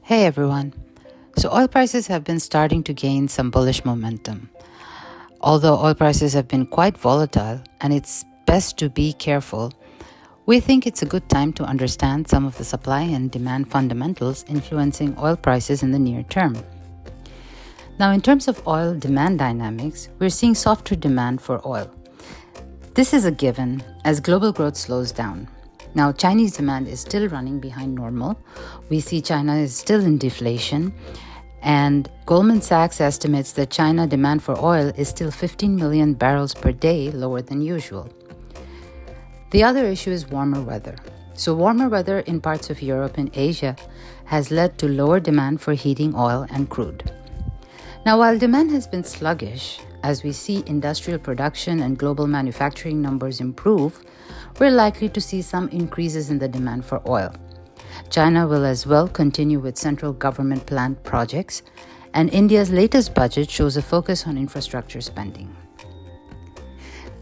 Hey everyone. So oil prices have been starting to gain some bullish momentum. Although oil prices have been quite volatile and it's best to be careful, we think it's a good time to understand some of the supply and demand fundamentals influencing oil prices in the near term. Now, in terms of oil demand dynamics, we're seeing softer demand for oil. This is a given as global growth slows down. Now, Chinese demand is still running behind normal. We see China is still in deflation, and Goldman Sachs estimates that China demand for oil is still 15 million barrels per day lower than usual. The other issue is warmer weather. So warmer weather in parts of Europe and Asia has led to lower demand for heating oil and crude. Now, while demand has been sluggish, as we see industrial production and global manufacturing numbers improve, we're likely to see some increases in the demand for oil. China will as well continue with central government planned projects, and India's latest budget shows a focus on infrastructure spending.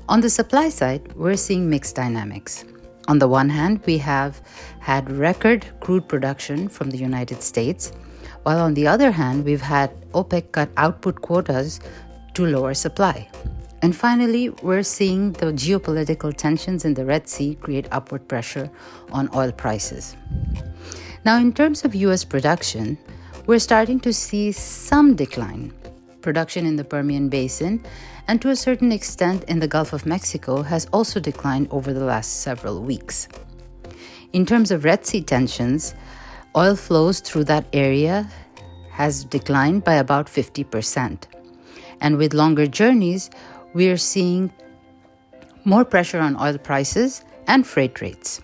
On the supply side, we're seeing mixed dynamics. On the one hand, we have had record crude production from the United States, while on the other hand, we've had OPEC cut output quotas to lower supply. And finally, we're seeing the geopolitical tensions in the Red Sea create upward pressure on oil prices. Now, in terms of US production, we're starting to see some decline. Production in the Permian Basin and to a certain extent in the Gulf of Mexico has also declined over the last several weeks. In terms of Red Sea tensions, oil flows through that area has declined by about 50%. And with longer journeys, we are seeing more pressure on oil prices and freight rates.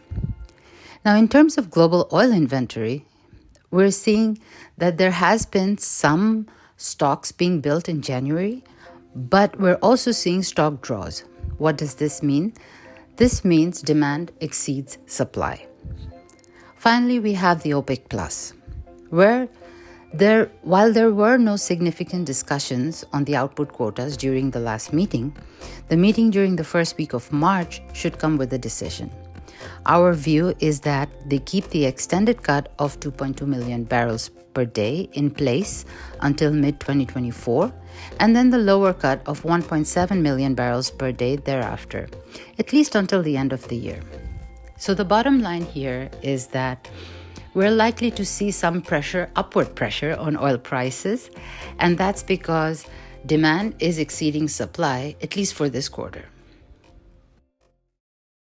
Now, in terms of global oil inventory, we're seeing that there has been some stocks being built in January, but we're also seeing stock draws. What does this mean? This means demand exceeds supply. Finally, we have the OPEC Plus, while there were no significant discussions on the output quotas during the last meeting, the meeting during the first week of March should come with a decision. Our view is that they keep the extended cut of 2.2 million barrels per day in place until mid-2024, and then the lower cut of 1.7 million barrels per day thereafter, at least until the end of the year. So the bottom line here is that we're likely to see some upward pressure on oil prices, and that's because demand is exceeding supply, at least for this quarter.